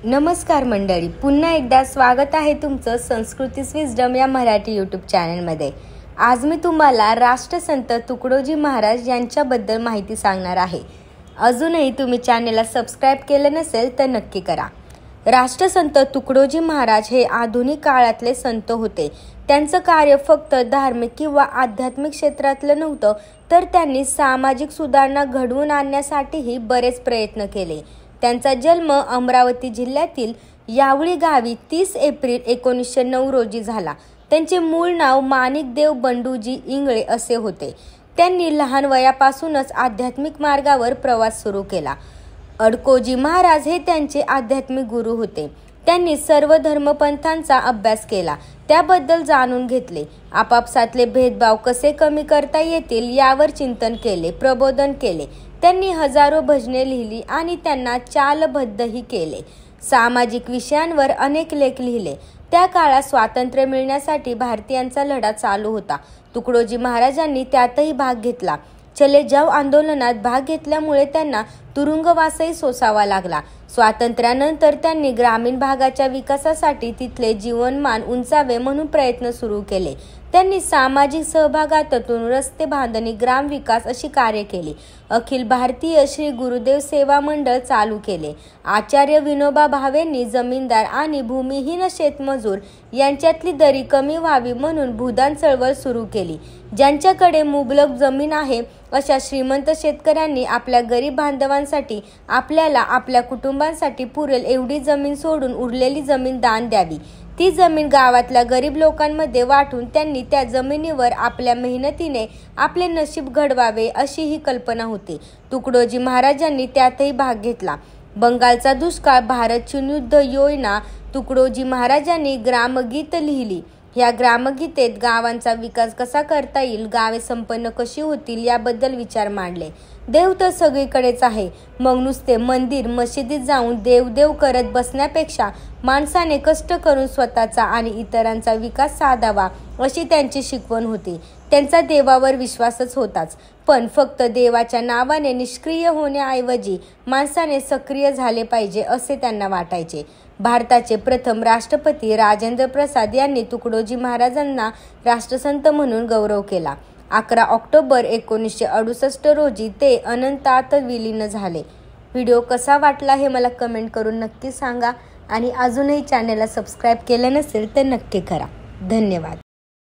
नमस्कार मंडळी, पुन्हा एकदा स्वागत आहे तुमचं संस्कृतीस विस्डम या मराठी यूट्यूब चॅनलमध्ये। आज मी तुम्हाला राष्ट्रसंत तुकडोजी महाराज यांच्याबद्दल माहिती सांगणार आहे। अजूनही तुम्ही चॅनलला सबस्क्राइब केलं नसेल तर नक्की करा। राष्ट्रसंत तुकडोजी महाराज हे आधुनिक काळातले संत होते। त्यांचं कार्य फक्त धार्मिक किंवा आध्यात्मिक क्षेत्रातलं नव्हतं, तर त्यांनी सामाजिक सुधारणा घडवून आणण्यासाठीही बरेच प्रयत्न केले। त्यांचा जन्म अमरावती जिल्ह्यातील यावळी गावी 30 एप्रिल 1909 रोजी झाला। त्यांचे मूळ नाव माणिकदेव बंडूजी इंगळे असे होते। त्यांनी लहान वयापासूनच आध्यात्मिक मार्गावर प्रवास सुरू केला। अडकोजी महाराज हे त्यांचे आध्यात्मिक गुरु होते। त्यांनी सर्व धर्मपंथांचा अभ्यास केला, त्याबद्दल जाणून घेतले, आपापसातले भेदभाव कसे कमी करता येतील यावर चिंतन केले, प्रबोधन केले। त्यांनी हजारो भजने लिहिली आणि त्यांना चालबद्धही केले। सामाजिक विषयांवर अनेक लेख लिहिले। त्या काळात स्वातंत्र्य मिळण्यासाठी भारतीयांचा लढा चालू होता। तुकडोजी महाराजांनी त्यातही भाग घेतला। चले जाव आंदोलनात भाग घेतल्यामुळे त्यांना तुरुंगवासही सोसावा लागला। स्वातंत्र्यानंतर त्यांनी ग्रामीण भागाच्या विकासासाठी तिथले जीवनमान उंचावे म्हणून प्रयत्न सुरू केले। त्यांनी सामाजिक सहभागातून रस्ते बांधणी, ग्राम विकास अशी कार्य केली। अखिल भारतीय श्री गुरुदेव सेवा मंडळ चालू केले। आचार्य विनोबा भावेंनी जमीनदार आणि भूमिहीन शेतमजूर यांच्यातली दरी कमी व्हावी म्हणून भूदान चळवळ सुरू केली। ज्यांच्याकडे मुबलक जमीन आहे अशा श्रीमंत शेतकऱ्यांनी आपल्या गरीब बांधवांसाठी, आपल्याला आपल्या कुटुंबांसाठी पुरेल एवढी जमीन सोडून उरलेली जमीन दान द्यावी। ती जमीन गावातल्या गरीब लोकांमध्ये वाटून त्यांनी त्या जमिनीवर आपल्या मेहनतीने आपले नशीब घडवावे अशी ही कल्पना होती। तुकडोजी महाराजांनी त्यातही भाग घेतला। बंगालचा दुष्काळ, भारत चीन युद्ध योजना तुकडोजी महाराजांनी ग्रामगीत लिहिली। या ग्रामगीतेत गावांचा विकास कसा करता येईल, गावे संपन्न कशी होतील याबद्दल विचार मांडले। देव तर सगळीकडेच आहे, मग नुसते मंदिर मशिदीत जाऊन देव करत बसण्यापेक्षा माणसाने कष्ट करून स्वतःचा आणि इतरांचा विकास साधावा अशी त्यांची शिकवण होती। त्यांचा देवावर विश्वासच होताच, पण फक्त देवाच्या नावाने निष्क्रिय होण्याऐवजी माणसाने सक्रिय झाले पाहिजे असे त्यांना वाटायचे। भारताचे प्रथम राष्ट्रपती राजेंद्र प्रसाद यांनी तुकडोजी महाराजांना राष्ट्रसंत म्हणून गौरव केला। 11 ऑक्टोबर 1968 रोजी ते अनंतात विलीन झाले। व्हिडिओ कसा वाटला हे मला कमेंट करून नक्की सांगा आणि अजूनही चॅनलला सबस्क्राइब केलं नसेल तर नक्की करा। धन्यवाद।